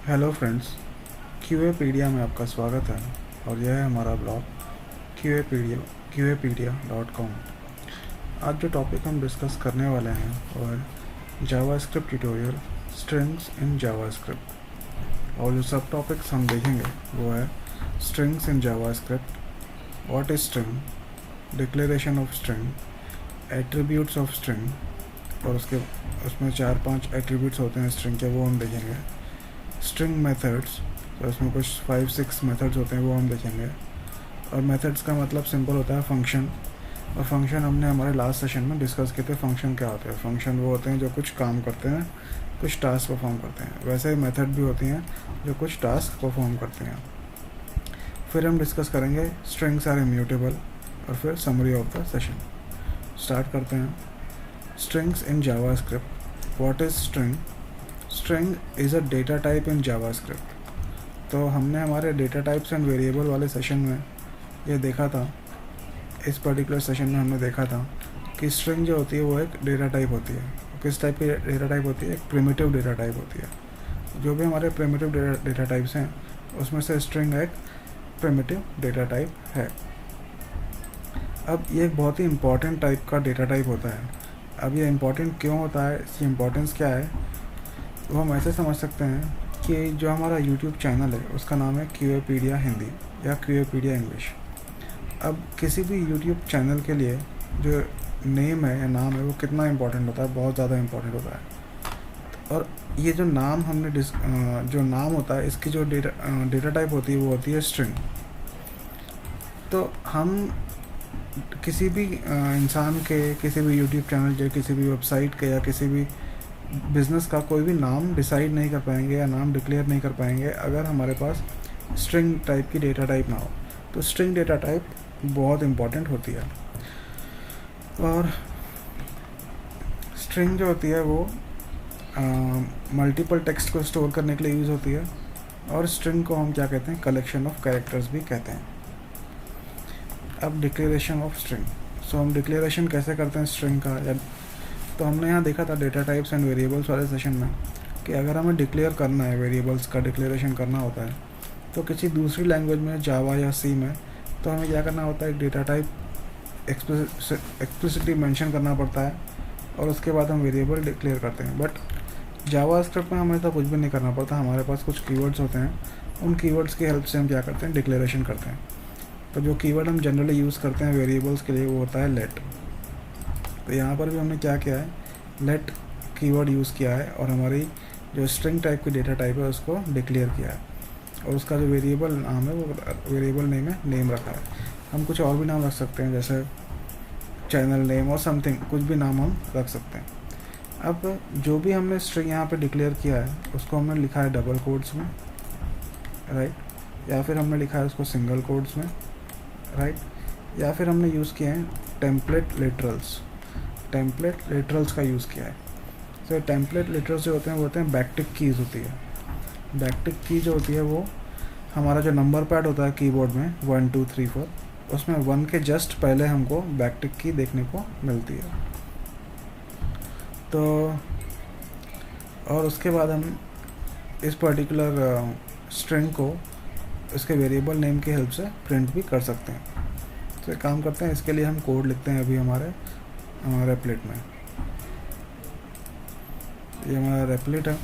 Hello friends, क्यूएपीडिया में आपका स्वागत है और यह है हमारा ब्लॉग QApedia.com। आज जो टॉपिक हम डिस्कस करने वाले हैं वो है JavaScript tutorial strings in JavaScript. और जो सब टॉपिक्स हम देखेंगे वो है strings in JavaScript, what is string, declaration of string, attributes of string, और उसमें 4-5 एट्रीब्यूट्स होते हैं स्ट्रिंग के, वो हम देखेंगे। स्ट्रिंग मेथड्स, तो इसमें कुछ 5-6 मेथड्स होते हैं, वो हम देखेंगे। और मेथड्स का मतलब सिंपल होता है फंक्शन। और फंक्शन हमने हमारे लास्ट सेशन में डिस्कस किए थे। फंक्शन क्या होते हैं? फंक्शन वो होते हैं जो कुछ काम करते हैं, कुछ टास्क परफॉर्म करते हैं। वैसे ही मेथड भी होती हैं जो कुछ टास्क परफॉर्म करते हैं। फिर हम डिस्कस करेंगे स्ट्रिंग्स आर इम्यूटेबल, और फिर summary of the session. Start करते हैं। Strings in JavaScript, what is string? String is a data type in JavaScript. तो हमने हमारे डेटा टाइप्स एंड वेरिएबल वाले सेशन में ये देखा था। इस पर्टिकुलर सेशन में हमने देखा था कि स्ट्रिंग जो होती है वो एक डेटा टाइप होती है। किस टाइप की डेटा टाइप होती है? एक प्रिमिटिव डेटा टाइप होती है। जो भी हमारे प्रिमिटिव डेटा टाइप्स हैं उसमें से स्ट्रिंग एक प्रिमिटिव डेटा टाइप है। अब ये एक बहुत ही इम्पॉर्टेंट टाइप का डेटा टाइप होता है। अब ये इम्पॉर्टेंट क्यों होता है, इसकी इम्पोर्टेंस क्या है, वो हम ऐसे समझ सकते हैं कि जो हमारा YouTube चैनल है उसका नाम है QApedia हिंदी या QApedia इंग्लिश। अब किसी भी YouTube चैनल के लिए जो नेम है या नाम है वो कितना इम्पोर्टेंट होता है? बहुत ज़्यादा इम्पोर्टेंट होता है। और ये जो नाम हमने जो नाम होता है, इसकी जो डेटा टाइप होती है वो होती है स्ट्रिंग। तो हम किसी भी इंसान के, किसी भी YouTube चैनल के, किसी भी वेबसाइट के या किसी भी बिज़नेस का कोई भी नाम डिसाइड नहीं कर पाएंगे या नाम डिक्लेयर नहीं कर पाएंगे अगर हमारे पास स्ट्रिंग टाइप की डेटा टाइप ना हो। तो स्ट्रिंग डेटा टाइप बहुत इम्पॉर्टेंट होती है। और स्ट्रिंग जो होती है वो मल्टीपल टेक्स्ट को स्टोर करने के लिए यूज़ होती है। और स्ट्रिंग को हम क्या कहते हैं? कलेक्शन ऑफ कैरेक्टर्स भी कहते हैं। अब डिक्लेरेशन ऑफ स्ट्रिंग। सो हम डिक्लेरेशन कैसे करते हैं स्ट्रिंग का? या तो हमने यहाँ देखा था डेटा टाइप्स एंड वेरिएबल्स वाले सेशन में कि अगर हमें डिक्लेयर करना है, वेरिएबल्स का डिक्लेरेशन करना होता है, तो किसी दूसरी लैंग्वेज में, जावा या सी में, तो हमें क्या करना होता है? डेटा टाइप एक्सप्लिसिटली मेंशन करना पड़ता है और उसके बाद हम वेरिएबल डिक्लेयर करते हैं। बट जावास्क्रिप्ट में हमें तो कुछ भी नहीं करना पड़ता। हमारे पास कुछ कीवर्ड्स होते हैं, उन कीवर्ड्स की हेल्प से हम क्या करते हैं? डिक्लेरेशन करते हैं। तो जो कीवर्ड हम जनरली यूज़ करते हैं वेरिएबल्स के लिए वो होता है लेट। तो यहाँ पर भी हमने क्या किया है? लेट कीवर्ड यूज़ किया है और हमारी जो स्ट्रिंग टाइप की डेटा टाइप है उसको डिक्लेयर किया है। और उसका जो वेरिएबल नाम है वो वेरिएबल नेम है, नेम रखा है। हम कुछ और भी नाम रख सकते हैं, जैसे चैनल नेम और समथिंग, कुछ भी नाम हम रख सकते हैं। अब जो भी हमने स्ट्रिंग यहाँ पे डिक्लेयर किया है उसको हमने लिखा है डबल कोट्स में, राइट, या फिर हमने लिखा है उसको सिंगल कोट्स में, राइट, या फिर हमने यूज़ किए हैं टेम्पलेट लिटरल्स का यूज़ किया है। तो टेम्पलेट लिटरल्स जो होते हैं वो होते हैं बैकटिक कीज़ होती है। बैकटिक की जो होती है वो हमारा जो नंबर पैड होता है कीबोर्ड में 1 2 3 4, उसमें 1 के जस्ट पहले हमको बैकटिक की देखने को मिलती है। तो और उसके बाद हम इस पर्टिकुलर स्ट्रिंग को इसके वेरिएबल नेम की हेल्प से प्रिंट भी कर सकते हैं। तो एक काम करते हैं, इसके लिए हम कोड लिखते हैं अभी हमारे रेपलेट में। ये हमारा रेपलेट है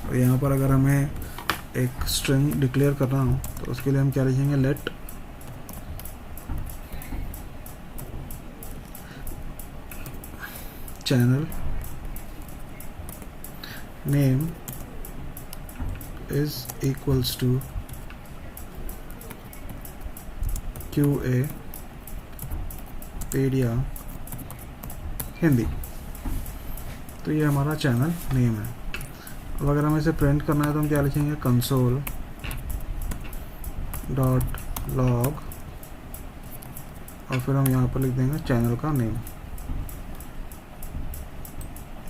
और यहाँ पर अगर हमें एक स्ट्रिंग डिक्लेयर करना हो तो उसके लिए हम क्या लिखेंगे? Let channel name is equals to QApedia Hindi. तो ये हमारा चैनल नेम है। अब अगर हमें इसे प्रिंट करना है तो हम क्या लिखेंगे? कंसोल डॉट लॉग, और फिर हम यहाँ पर लिख देंगे चैनल का नेम।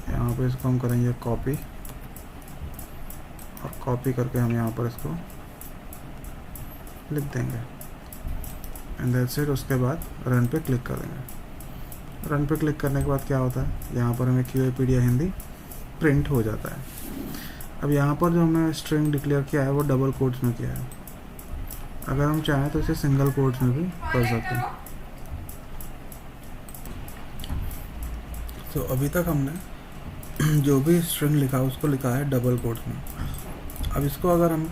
यहाँ पर इसको हम करेंगे कॉपी, और कॉपी करके हम यहाँ पर इसको लिख देंगे एंड दैट्स इट। उसके बाद रन पे क्लिक कर देंगे। रन पे क्लिक करने के बाद क्या होता है? यहाँ पर हमें QApedia हिंदी प्रिंट हो जाता है। अब यहाँ पर जो हमने स्ट्रिंग डिक्लेयर किया है वो डबल कोट्स में किया है। अगर हम चाहें तो इसे सिंगल कोट्स में भी कर सकते हैं। तो अभी तक हमने जो भी स्ट्रिंग लिखा उसको लिखा है डबल कोट्स में। अब इसको अगर हम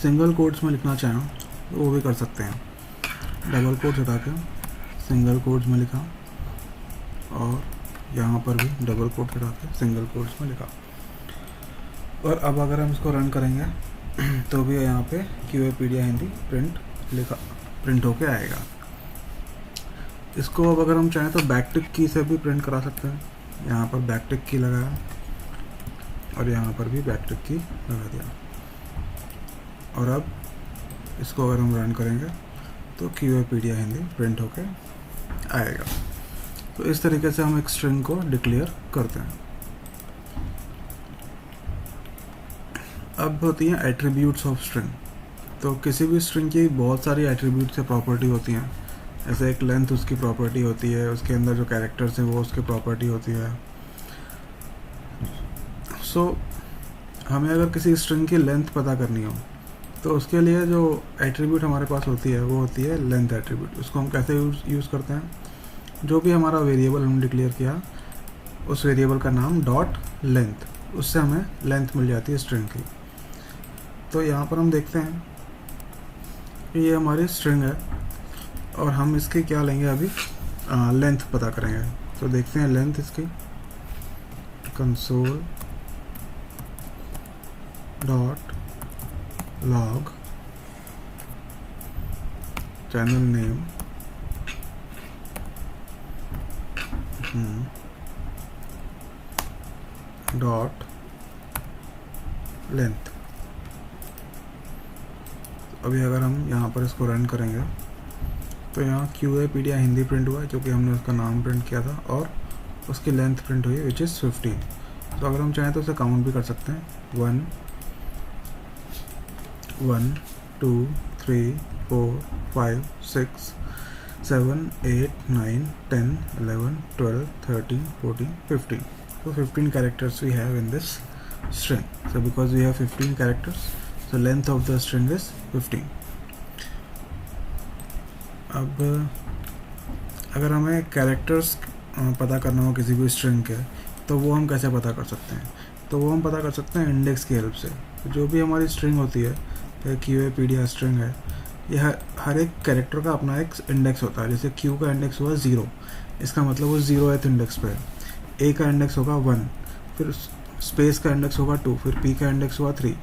सिंगल कोट्स में लिखना चाहें तो वो भी कर सकते हैं। डबल कोट्स हटा के सिंगल कोट्स में लिखा, और यहाँ पर भी डबल कोट्स हटा के सिंगल कोट्स में लिखा। और अब अगर हम इसको रन करेंगे तो भी यहाँ पे क्यूएपीडिया हिंदी प्रिंट होके आएगा। इसको अब अगर हम चाहें तो बैकटिक की से भी प्रिंट करा सकते हैं। यहाँ पर बैकटिक की लगाया और यहाँ पर भी बैकटिक की लगा दिया, और अब इसको अगर हम रन करेंगे तो क्यूएपीडिया हिंदी प्रिंट होके आएगा। तो इस तरीके से हम एक स्ट्रिंग को डिक्लेयर करते हैं। अब होती हैं एट्रीब्यूट्स ऑफ स्ट्रिंग। तो किसी भी स्ट्रिंग की बहुत सारी एट्रीब्यूट्स या प्रॉपर्टी होती हैं। ऐसे एक लेंथ उसकी प्रॉपर्टी होती है, उसके अंदर जो कैरेक्टर्स हैं वो उसकी प्रॉपर्टी होती है। हमें अगर किसी स्ट्रिंग की लेंथ पता करनी हो तो उसके लिए जो एट्रीब्यूट हमारे पास होती है वो होती है लेंथ एट्रीब्यूट। उसको हम कैसे यूज़ करते हैं, जो भी हमारा वेरिएबल हम डिक्लेयर किया उस वेरिएबल का नाम डॉट लेंथ, उससे हमें लेंथ मिल जाती है स्ट्रिंग की। तो यहाँ पर हम देखते हैं कि ये हमारी स्ट्रिंग है और हम इसकी क्या लेंगे, अभी लेंथ पता करेंगे। तो देखते हैं लेंथ इसकी, console dot log channel name dot length. अभी अगर हम यहाँ पर इसको रन करेंगे तो यहाँ क्यूएपीडिया हिंदी प्रिंट हुआ है, जो कि हमने उसका नाम प्रिंट किया था, और उसकी लेंथ प्रिंट हुई है विच इज़ 15। तो अगर हम चाहें तो उसे काउंट भी कर सकते हैं, 1 1 2 3 4 5 6 7 8 9 10 11 12 13 14 15. So 15 characters we have in this string. So because we have 15 characters, so length of the string is 15. अब अगर हमें कैरेक्टर्स पता करना हो किसी भी स्ट्रिंग के, तो वो हम कैसे पता कर सकते हैं? तो वो हम पता कर सकते हैं इंडेक्स की हेल्प से। जो भी हमारी स्ट्रिंग होती है, क्यूएपीडिया स्ट्रिंग है, यह हर एक कैरेक्टर का अपना एक इंडेक्स होता है। जैसे क्यू का इंडेक्स हुआ 0, इसका मतलब वो 0th इंडेक्स पे है। ए का इंडेक्स होगा 1, फिर स्पेस का इंडेक्स होगा 2, फिर पी का इंडेक्स हुआ 3।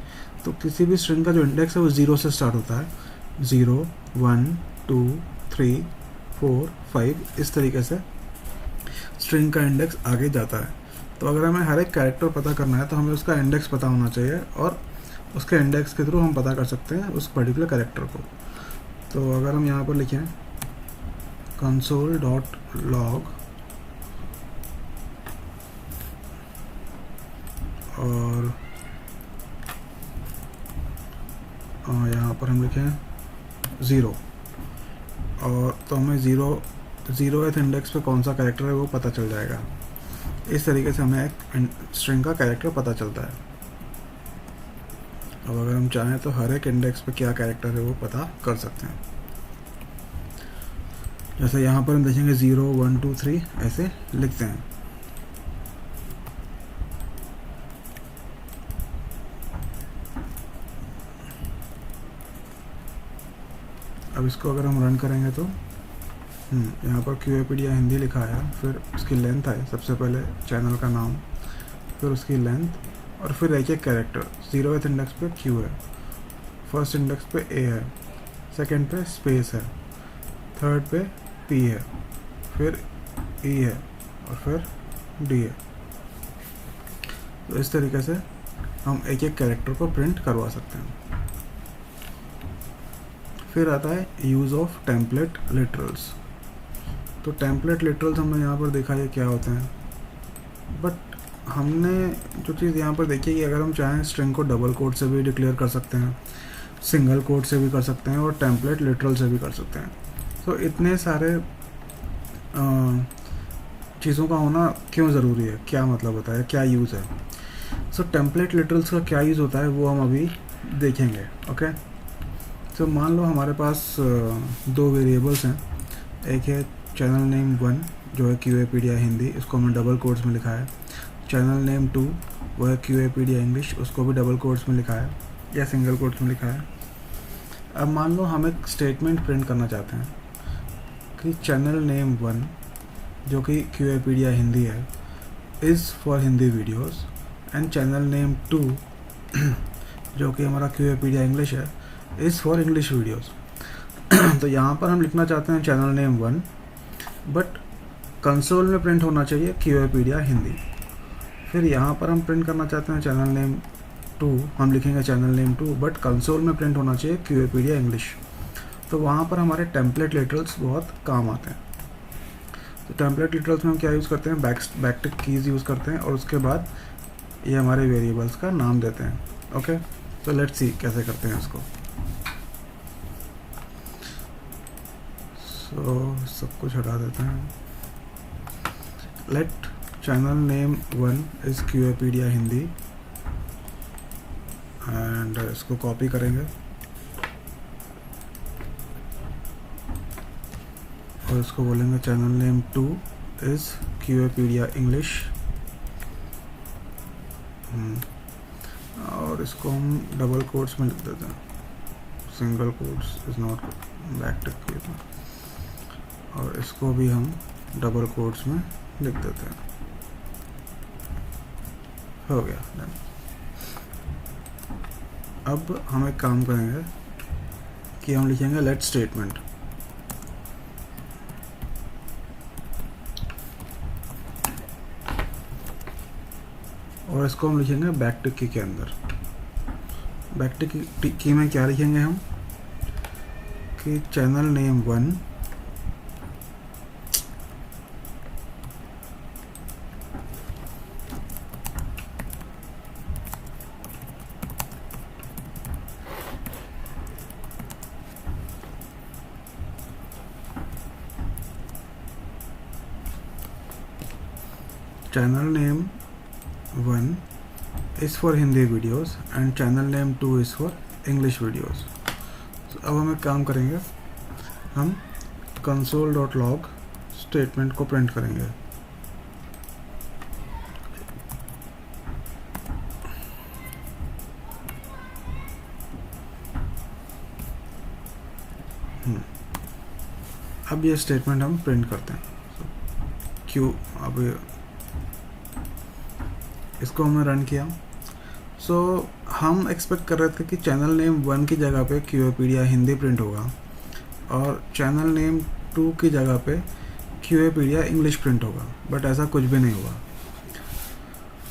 तो किसी भी स्ट्रिंग का जो इंडेक्स है वो 0 से स्टार्ट होता है। 0 1 2 3 4 5 इस तरीके से स्ट्रिंग का इंडेक्स आगे जाता है। तो अगर हमें हर एक कैरेक्टर पता करना है तो हमें उसका इंडेक्स पता होना चाहिए, और उसके इंडेक्स के थ्रू हम पता कर सकते हैं उस पर्टिकुलर कैरेक्टर को। तो अगर हम यहाँ पर लिखें कंसोल डॉट लॉग और यहाँ पर हम लिखें 0, और तो हमें 0th इंडेक्स पे कौन सा कैरेक्टर है वो पता चल जाएगा। इस तरीके से हमें एक स्ट्रिंग का कैरेक्टर पता चलता है। अब अगर हम चाहें तो हर एक इंडेक्स पे क्या कैरेक्टर है वो पता कर सकते हैं। जैसे यहाँ पर हम देखेंगे 0 1 2 3 ऐसे लिखते हैं। अब इसको अगर हम रन करेंगे तो यहाँ पर क्यूएपीडिया हिंदी लिखा है, फिर उसकी लेंथ है, सबसे पहले चैनल का नाम, फिर उसकी लेंथ, और फिर एक एक कैरेक्टर। 0th इंडेक्स पे क्यू है, फर्स्ट इंडेक्स पे ए है, सेकंड पे स्पेस है, थर्ड पे पी है, फिर ई है, और फिर डी है। तो इस तरीके से हम एक एक कैरेक्टर को प्रिंट करवा सकते हैं। फिर आता है यूज़ ऑफ टेम्पलेट लिटरल्स। तो टेम्पलेट लिटरल्स हमने यहाँ पर देखा है क्या होते हैं, बट हमने जो चीज़ यहाँ पर देखी है कि अगर हम चाहें स्ट्रिंग को डबल कोट से भी डिक्लेयर कर सकते हैं, सिंगल कोट से भी कर सकते हैं, और टेम्पलेट लिटरल से भी कर सकते हैं। तो इतने सारे चीज़ों का होना क्यों ज़रूरी है, क्या मतलब होता है, क्या यूज़ है? सो टेम्पलेट लिटरल्स का क्या यूज़ होता है वो हम अभी देखेंगे। ओके, तो मान लो हमारे पास दो वेरिएबल्स हैं, एक है चैनल नेम 1 जो है QApedia हिंदी, इसको हमने डबल कोट्स में लिखा है। चैनल नेम 2 वो है QApedia इंग्लिश, उसको भी डबल कोट्स में लिखा है या सिंगल कोट्स में लिखा है। अब मान लो हम एक स्टेटमेंट प्रिंट करना चाहते हैं कि चैनल नेम 1 जो कि QApedia हिंदी है is for Hindi videos, and channel name 2 जो कि हमारा QApedia इंग्लिश है इज़ फॉर इंग्लिश वीडियोस। तो यहाँ पर हम लिखना चाहते हैं चैनल नेम 1, बट कंसोल में प्रिंट होना चाहिए QApedia हिंदी। फिर यहाँ पर हम प्रिंट करना चाहते हैं चैनल नेम 2, हम लिखेंगे चैनल नेम 2, बट कंसोल में प्रिंट होना चाहिए QApedia इंग्लिश। तो वहाँ पर हमारे टेम्पलेट लिटरल्स बहुत काम आते हैं। तो टेम्पलेट लिटरल्स में हम क्या यूज़ करते हैं, बैकटिक कीज़ यूज़ करते हैं, और उसके बाद ये हमारे वेरिएबल्स का नाम देते हैं। ओके, तो लेट्स सी कैसे करते हैं इसको। सो सब कुछ हटा देते हैं। Let channel name 1 is QApedia Hindi, and इसको कॉपी करेंगे और इसको बोलेंगे channel name 2 is QApedia English, और इसको हम डबल कोट्स में लिख देते हैं, single quotes is not backtick, और इसको भी हम डबल कोट्स में लिख देते हैं। हो गया डन। अब हम एक काम करेंगे कि हम लिखेंगे लेट स्टेटमेंट, और इसको हम लिखेंगे बैकटिक की के अंदर। बैकटिक की में क्या लिखेंगे हम कि channel name 1 channel name 1 is for Hindi videos and channel name 2 is for English videos. अब हम एक काम करेंगे, हम console.log स्टेटमेंट को प्रिंट करेंगे। अब ये स्टेटमेंट हम प्रिंट करते हैं। क्यों, अब इसको हमने रन किया। सो हम एक्सपेक्ट कर रहे थे कि चैनल नेम 1 की जगह पे QApedia हिंदी प्रिंट होगा और चैनल नेम 2 की जगह पे QApedia इंग्लिश प्रिंट होगा, बट ऐसा कुछ भी नहीं हुआ।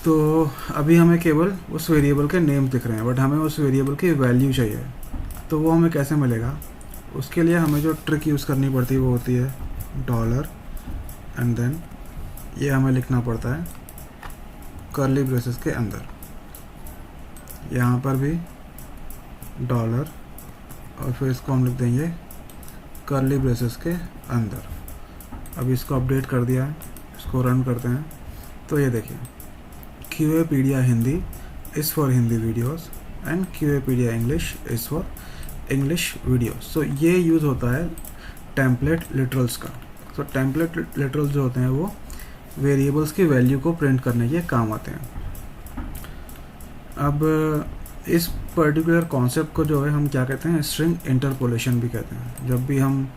तो अभी हमें केवल उस वेरिएबल के नेम दिख रहे हैं, बट हमें उस वेरिएबल की वैल्यू चाहिए। तो वो हमें कैसे मिलेगा, उसके लिए हमें जो ट्रिक यूज़ करनी पड़ती है वो होती है डॉलर, एंड देन ये हमें लिखना पड़ता है कर्ली ब्रेसेस के अंदर, यहाँ पर भी डॉलर, और फिर इसको हम लिख देंगे कर्ली ब्रेसेस के अंदर। अब इसको अपडेट कर दिया है, इसको रन करते हैं। तो ये देखिए QApedia Hindi is for Hindi videos and QApedia English is for English videos. So ये यूज़ होता है टेम्पलेट लिटरल्स का। सो टेम्पलेट लिटरल्स जो होते हैं वो वेरिएबल्स की वैल्यू को प्रिंट करने के काम आते हैं। अब इस पर्टिकुलर कॉन्सेप्ट को जो है हम क्या कहते हैं, स्ट्रिंग इंटरपोलेशन भी कहते हैं। जब भी हम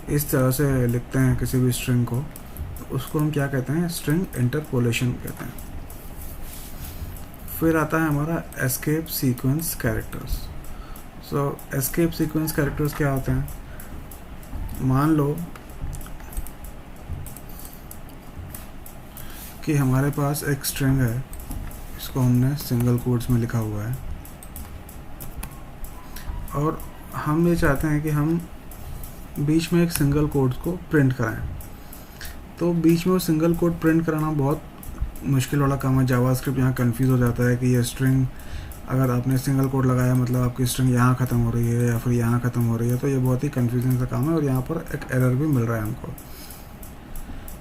इस तरह से लिखते हैं किसी भी स्ट्रिंग को, तो उसको हम क्या कहते हैं, स्ट्रिंग इंटरपोलेशन कहते हैं। फिर आता है हमारा एस्केप सीक्वेंस कैरेक्टर्स। सो एस्केप सीक्वेंस कैरेक्टर्स क्या होते हैं, मान लो कि हमारे पास एक स्ट्रिंग है, इसको हमने सिंगल कोट्स में लिखा हुआ है, और हम ये चाहते हैं कि हम बीच में एक सिंगल कोट्स को प्रिंट कराएं। तो बीच में वो सिंगल कोट प्रिंट कराना बहुत मुश्किल वाला काम है। जावास्क्रिप्ट यहाँ कंफ्यूज हो जाता है कि ये स्ट्रिंग, अगर आपने सिंगल कोट लगाया मतलब आपकी स्ट्रिंग यहाँ ख़त्म हो रही है या फिर यहाँ ख़त्म हो रही है, तो ये बहुत ही कंफ्यूजिंग सा काम है, और यहाँ पर एक एरर भी मिल रहा है हमको।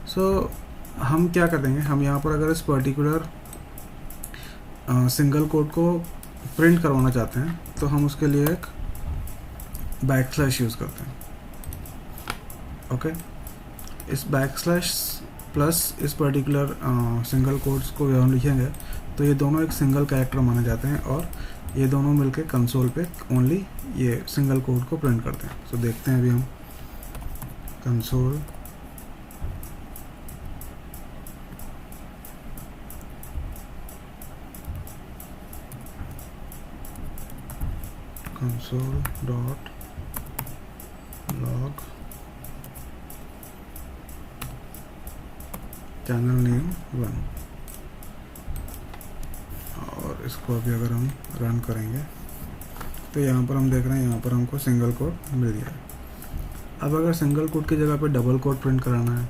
सो हम क्या कर देंगे, हम यहाँ पर अगर इस पर्टिकुलर सिंगल कोट को प्रिंट करवाना चाहते हैं तो हम उसके लिए एक बैकस्लैश यूज़ करते हैं। ओके, इस बैकस्लैश प्लस इस पर्टिकुलर सिंगल कोट्स को जब हम लिखेंगे तो ये दोनों एक सिंगल कैरेक्टर माने जाते हैं और ये दोनों मिलके कंसोल पे ओनली ये सिंगल कोड को प्रिंट करते हैं। सो देखते हैं अभी हम console dot log channel name 1 और इसको अभी अगर हम रन करेंगे तो यहाँ पर हम देख रहे हैं यहाँ पर हमको सिंगल कोड मिल गया है। अब अगर सिंगल कोड की जगह पे डबल कोड प्रिंट कराना है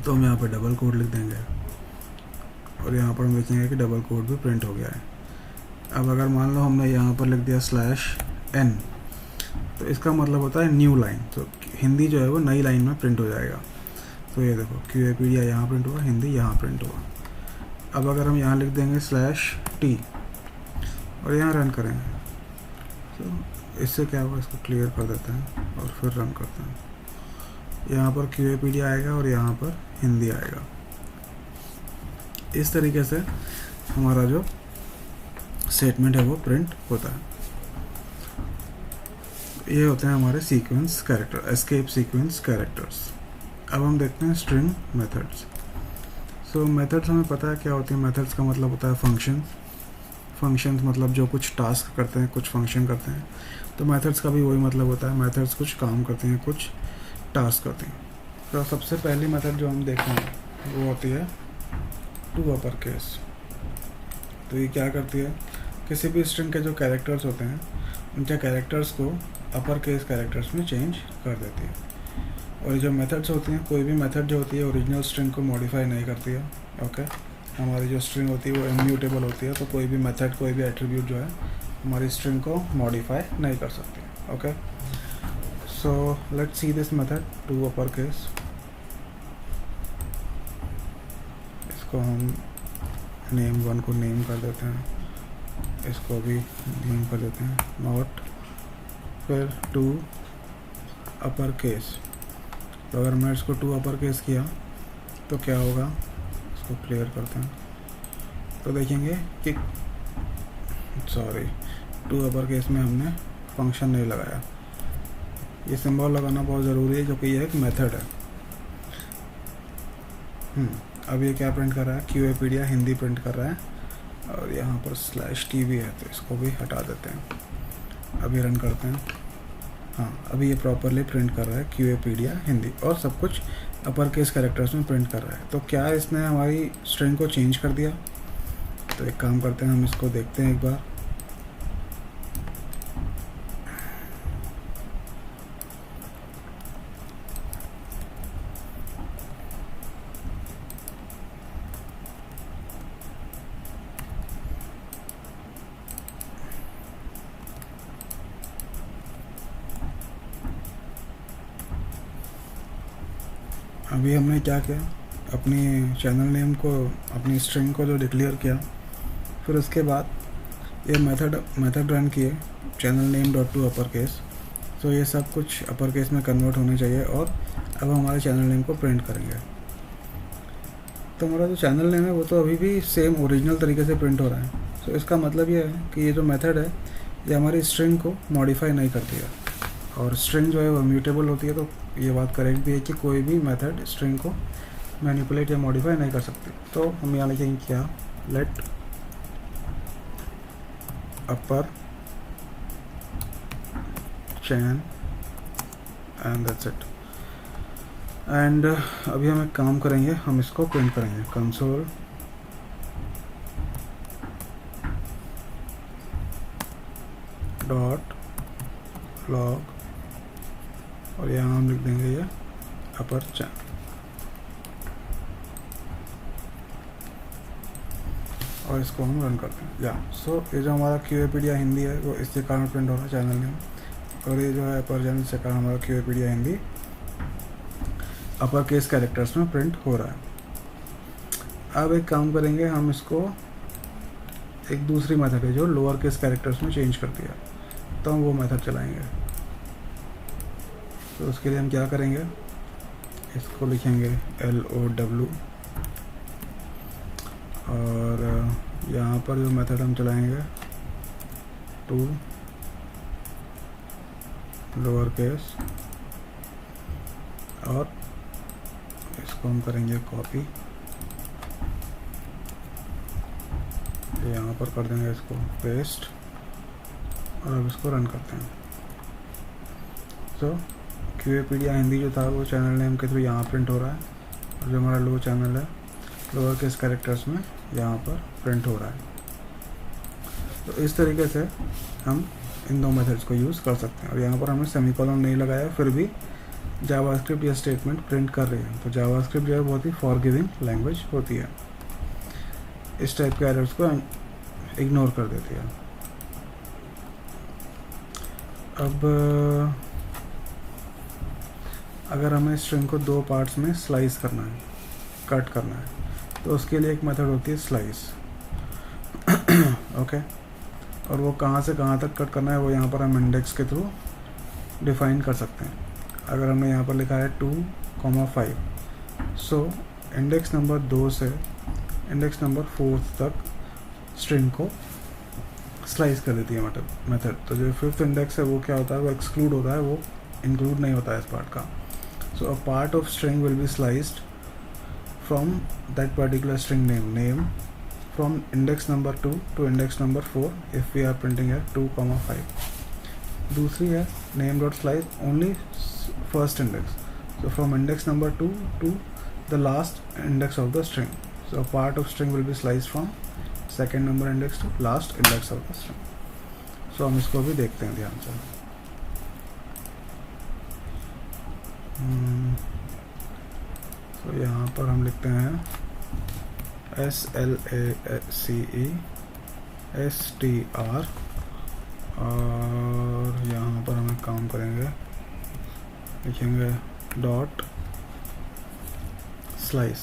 तो हम यहाँ पर डबल कोड लिख देंगे और यहाँ पर हम देखेंगे कि डबल कोड भी प्रिंट हो गया है। अब अगर मान लो हमने यहाँ पर लिख दिया /n तो इसका मतलब होता है न्यू लाइन, तो हिंदी जो है वो नई लाइन में प्रिंट हो जाएगा। तो ये देखो QApedia यहाँ प्रिंट हुआ, हिंदी यहाँ प्रिंट हुआ। अब अगर हम यहाँ लिख देंगे /t और यहाँ रन करेंगे तो इससे क्या होगा, इसको क्लियर कर देते हैं और फिर रन करते हैं। यहाँ पर QApedia आएगा और यहाँ पर हिंदी आएगा। इस तरीके से हमारा जो स्टेटमेंट है वो प्रिंट होता है। ये होते हैं हमारे sequence character, escape sequence characters. अब हम देखते हैं स्ट्रिंग मेथड्स। सो मेथड्स हमें पता है क्या होती है। मेथड्स का मतलब होता है फंक्शंस मतलब जो कुछ टास्क करते हैं, कुछ फंक्शन करते हैं। तो मेथड्स का भी वही मतलब होता है, मेथड्स कुछ काम करते हैं, कुछ टास्क करते हैं। तो सबसे पहली मेथड जो हम देखते हैं वो होती है टू अपर केस। तो ये क्या करती है, किसी भी स्ट्रिंग के जो कैरेक्टर्स होते हैं उनके कैरेक्टर्स को अपर केस कैरेक्टर्स में चेंज कर देती है। और जो मेथड्स होती हैं, कोई भी मेथड जो होती है ओरिजिनल स्ट्रिंग को मॉडिफाई नहीं करती है। ओके, हमारी जो स्ट्रिंग होती है वो इम्यूटेबल होती है, तो कोई भी मेथड, कोई भी एट्रीब्यूट जो है हमारी स्ट्रिंग को मॉडिफाई नहीं कर सकती। Okay, so let's see this method to upper case. इसको हम नेम 1 को नेम कर देते हैं, इसको भी नेम कर देते हैं नॉट, फिर टू अपर केस। तो अगर मैं इसको टू अपर केस किया तो क्या होगा, इसको क्लियर करते हैं तो देखेंगे कि सॉरी, टू अपर केस में हमने फंक्शन नहीं लगाया। ये सिंबल लगाना बहुत ज़रूरी है क्योंकि ये एक मेथड है। अब ये क्या प्रिंट कर रहा है, QApedia हिंदी प्रिंट कर रहा है और यहाँ पर /t भी है, तो इसको भी हटा देते हैं। अभी रन करते हैं। हाँ, अभी ये प्रॉपरली प्रिंट कर रहा है QApedia हिंदी और सब कुछ अपर केस कैरेक्टर्स में प्रिंट कर रहा है। तो क्या इसने हमारी स्ट्रिंग को चेंज कर दिया? तो एक काम करते हैं, हम इसको देखते हैं एक बार। अभी हमने क्या किया, अपनी चैनल नेम को, अपनी स्ट्रिंग को जो डिक्लेयर किया, फिर उसके बाद ये मेथड रन किए channel name dot to upper case. तो ये सब कुछ अपर केस में कन्वर्ट होने चाहिए और अब हमारे चैनल नेम को प्रिंट करेंगे। तो हमारा जो चैनल नेम है वो तो अभी भी सेम ओरिजिनल तरीके से प्रिंट हो रहा है। तो इसका मतलब ये है कि ये जो मेथड है ये हमारी स्ट्रिंग को मॉडिफाई नहीं करती है और स्ट्रिंग जो है वो म्यूटेबल होती है। तो ये बात करेक्ट भी है कि कोई भी मेथड स्ट्रिंग को मैनिपुलेट या मॉडिफाई नहीं कर सकती। तो हम यहाँ लिखेंगे क्या, let upper chain and that's it. And अभी हम एक काम करेंगे, हम इसको प्रिंट करेंगे कंसोल डॉट लॉग और यहाँ हम लिख देंगे ये अपर चैन। और इसको हम रन करते हैं। या सो ये जो हमारा QApedia हिंदी है वो इसके कारण प्रिंट हो रहा है चैनल नेम, और ये जो है अपर चैनल से कारण हमारा QApedia Hindi upper case characters में प्रिंट हो रहा है। अब एक काम करेंगे, हम इसको एक दूसरी मेथड है जो लोअर केस कैरेक्टर्स में चेंज करती है, तो हम वो मेथड चलाएंगे। तो उसके लिए हम क्या करेंगे, इसको लिखेंगे LOW और यहाँ पर जो मेथड हम चलाएंगे टू लोअर केस, और इसको हम करेंगे कॉपी, यहाँ पर कर देंगे इसको पेस्ट, और अब इसको रन करते हैं। तो QApedia हिंदी जो था वो चैनल नेम के थ्रू यहाँ प्रिंट हो रहा है, और जो हमारा लो चैनल है लोअर केस कैरेक्टर्स में यहाँ पर प्रिंट हो रहा है। तो इस तरीके से हम इन दो मेथड्स को यूज़ कर सकते हैं। और यहाँ पर हमने सेमीकोलन नहीं लगाया, फिर भी जावास्क्रिप्ट या स्टेटमेंट प्रिंट कर रही है। तो जावास्क्रिप्ट जो है बहुत ही फॉरगिविंग लैंग्वेज होती है, इस टाइप के एरर्स को इग्नोर कर देती है। अब अगर हमें स्ट्रिंग को दो पार्ट्स में स्लाइस करना है, कट करना है, तो उसके लिए एक मेथड होती है स्लाइस। ओके, और वो कहाँ से कहाँ तक कट करना है वो यहाँ पर हम इंडेक्स के थ्रू डिफाइन कर सकते हैं। अगर हमने यहाँ पर लिखा है 2,5, सो इंडेक्स नंबर 2 से इंडेक्स नंबर 4 तक स्ट्रिंग को स्लाइस कर देती है मेथड। तो जो 5th इंडेक्स है वो क्या होता है, वो एक्सक्लूड होता है, वो इंक्लूड नहीं होता है इस पार्ट का। So a part of string will be sliced from that particular string name from index number 2 to index number 4 if we are printing at 2,5. दूसरी है name dot slice only first index, so from index number 2 to the last index of the string. So a part of string will be sliced from second number index to last index of the string. So हम इसको भी देखते हैं ध्यान से। तो यहाँ पर हम लिखते हैं SLACESTR, और यहाँ पर हम एक काम करेंगे, लिखेंगे डॉट स्लाइस।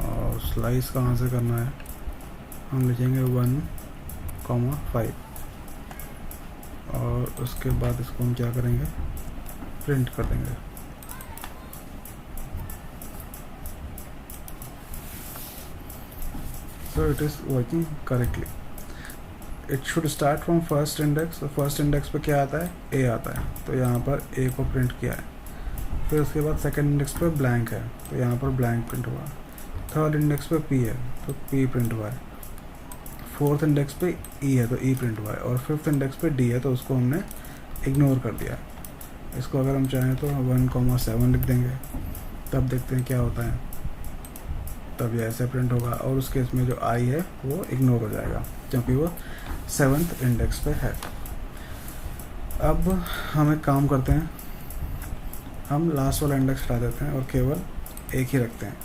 और स्लाइस कहाँ से करना है, हम लिखेंगे 1,5, और उसके बाद इसको हम क्या करेंगे, प्रिंट कर देंगे। So it is working correctly. It should start from first index. तो फर्स्ट इंडेक्स पे क्या आता है, A आता है, तो यहाँ पर A को प्रिंट किया है। फिर उसके बाद सेकंड इंडेक्स पे ब्लैंक है, तो यहाँ पर ब्लैंक प्रिंट हुआ। थर्ड इंडेक्स पे P है, तो P प्रिंट हुआ है। फोर्थ इंडेक्स पे E है, तो E प्रिंट हुआ है। और फिफ्थ इंडेक्स पे D है, तो उसको हमने इग्नोर कर दिया। इसको अगर हम चाहें तो 1,7 लिख देंगे, तब देखते हैं क्या होता है। तब ये ऐसे प्रिंट होगा, और उस केस में जो I है वो इग्नोर हो जाएगा क्योंकि वो 7th इंडेक्स पे है। अब हम एक काम करते हैं, हम लास्ट वाला इंडेक्स हटा देते हैं और केवल एक ही रखते हैं।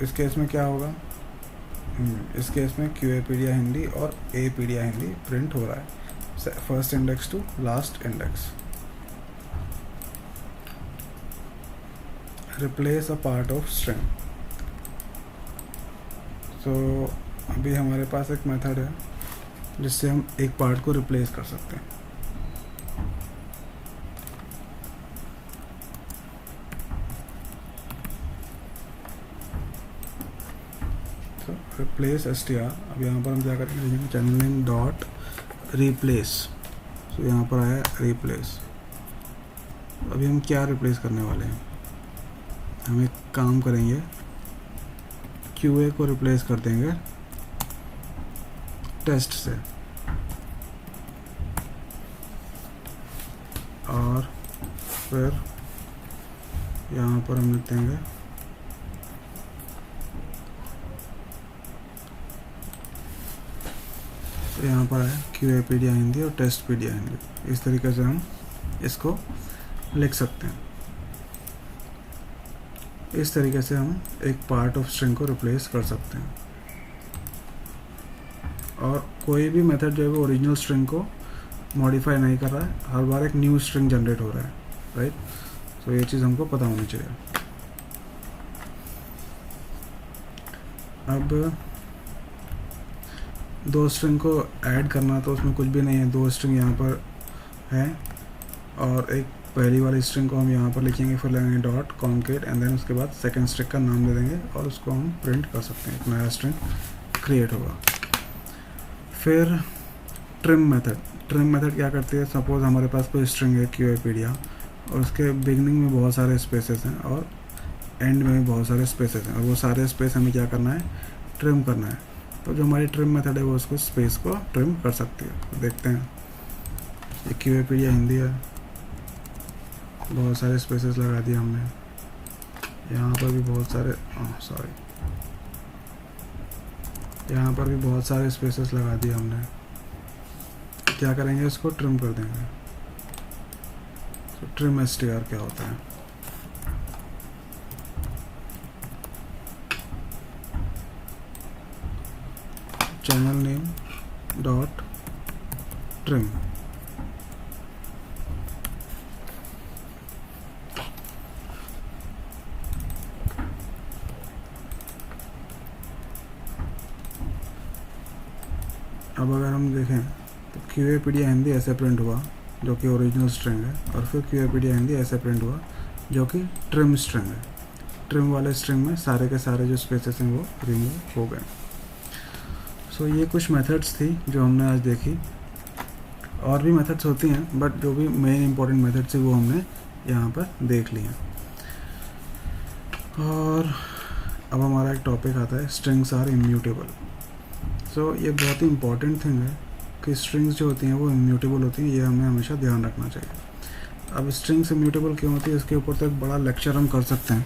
इस केस में क्या होगा, इस केस में QApedia हिंदी और Apedia हिंदी प्रिंट हो रहा है, first index to last index. Replace a part of string. तो अभी हमारे पास एक मेथड है जिससे हम एक पार्ट को रिप्लेस कर सकते हैं। तो रिप्लेस str, अब यहाँ पर हम क्या करेंगे, चैनल नेम डॉट रिप्लेस। तो यहाँ पर आया रिप्लेस। अभी हम क्या रिप्लेस करने वाले हैं, हम एक काम करेंगे, QA को रिप्लेस कर देंगे टेस्ट से, और फिर यहाँ पर हम लिख देंगे तो यहाँ पर है QApedia हिंदी और TestPedia हिंदी। इस तरीके से हम इसको लिख सकते हैं। इस तरीके से हम एक पार्ट ऑफ स्ट्रिंग को रिप्लेस कर सकते हैं। और कोई भी मेथड जो है वो ओरिजिनल स्ट्रिंग को मॉडिफाई नहीं कर रहा है, हर बार एक न्यू स्ट्रिंग जनरेट हो रहा है, राइट। तो ये चीज़ हमको पता होनी चाहिए। अब दो स्ट्रिंग को ऐड करना तो उसमें कुछ भी नहीं है, दो स्ट्रिंग यहाँ पर है और एक पहली वाली स्ट्रिंग को हम यहाँ पर लिखेंगे, फिर लगेंगे डॉट कॉन्केट एंड देन उसके बाद सेकंड स्ट्रिंग का नाम दे देंगे और उसको हम प्रिंट कर सकते हैं, एक नया स्ट्रिंग क्रिएट होगा। फिर ट्रिम मेथड क्या करती है, सपोज हमारे पास कोई स्ट्रिंग है क्यूएपीडिया और उसके बिगनिंग में बहुत सारे स्पेसेस हैं और एंड में भी बहुत सारे स्पेसेस हैं और वो सारे स्पेस हमें क्या करना है, ट्रिम करना है। तो जो हमारी ट्रिम मेथड है वो उसको स्पेस को ट्रिम कर सकती है। तो देखते हैं, ये क्यूएपीडिया हिंदी है, बहुत सारे स्पेसेस लगा दिए हमने, यहाँ पर भी बहुत सारे यहाँ पर भी बहुत सारे स्पेसेस लगा दिए हमने। क्या करेंगे, इसको ट्रिम कर देंगे। तो ट्रिम str क्या होता है, चैनल नेम डॉट ट्रिम। अब अगर हम देखें तो क्यूएपीडिया हिंदी ऐसे प्रिंट हुआ जो कि ओरिजिनल स्ट्रिंग है, और फिर क्यूएपीडिया हिंदी ऐसे प्रिंट हुआ जो कि ट्रिम स्ट्रिंग है। ट्रिम वाले स्ट्रिंग में सारे के सारे जो स्पेसेस हैं वो रिमूव हो गए। सो ये कुछ मेथड्स थी जो हमने आज देखी, और भी मेथड्स होती हैं बट जो भी मेन इंपॉर्टेंट मेथड्स थी वो हमने यहाँ पर देख ली हैं। और अब हमारा एक टॉपिक आता है, स्ट्रिंग्स आर इम्यूटेबल। सो ये बहुत ही इंपॉर्टेंट थिंग है कि स्ट्रिंग्स जो होती हैं वो इम्यूटेबल होती हैं, ये हमें हमेशा ध्यान रखना चाहिए। अब स्ट्रिंग्स इम्यूटेबल क्यों होती है, इसके ऊपर तो एक बड़ा लेक्चर हम कर सकते हैं,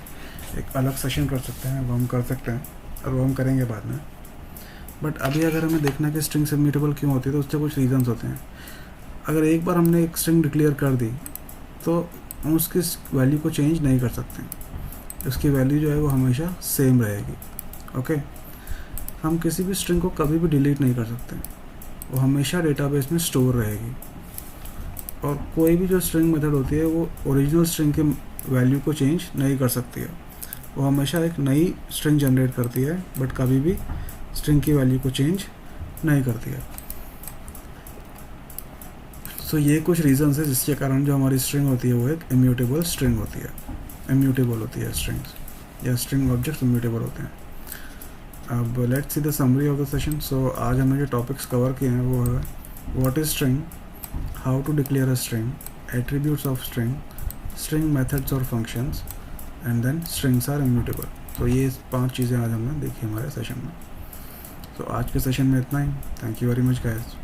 एक अलग सेशन कर सकते हैं, वो हम कर सकते हैं और वो हम करेंगे बाद में। बट अभी अगर हमें देखना है कि स्ट्रिंग्स इम्यूटेबल क्यों होती है तो उसके कुछ रीजंस होते हैं। अगर एक बार हमने एक स्ट्रिंग डिक्लेयर कर दी तो हम उसकी वैल्यू को चेंज नहीं कर सकते, उसकी वैल्यू जो है वो हमेशा सेम रहेगी। ओके, हम किसी भी स्ट्रिंग को कभी भी डिलीट नहीं कर सकते, वो हमेशा डेटाबेस में स्टोर रहेगी। और कोई भी जो स्ट्रिंग मेथड होती है वो ओरिजिनल स्ट्रिंग के वैल्यू को चेंज नहीं कर सकती है, वो हमेशा एक नई स्ट्रिंग जनरेट करती है बट कभी भी स्ट्रिंग की वैल्यू को चेंज नहीं करती है। सो ये कुछ रीजंस है जिसके कारण जो हमारी स्ट्रिंग होती है वो एक इम्यूटेबल स्ट्रिंग होती है, इम्यूटेबल होती है स्ट्रिंग्स, या स्ट्रिंग ऑब्जेक्ट्स इम्यूटेबल होते हैं। अब let's see the summary of the session. So आज हमने जो टॉपिक्स कवर किए हैं वो है what is string, how to declare a string, attributes of string, string methods और functions, and then strings are immutable. तो ये 5 चीज़ें आज हमने देखी हमारे सेशन में। तो आज के सेशन में इतना ही। Thank you very much guys.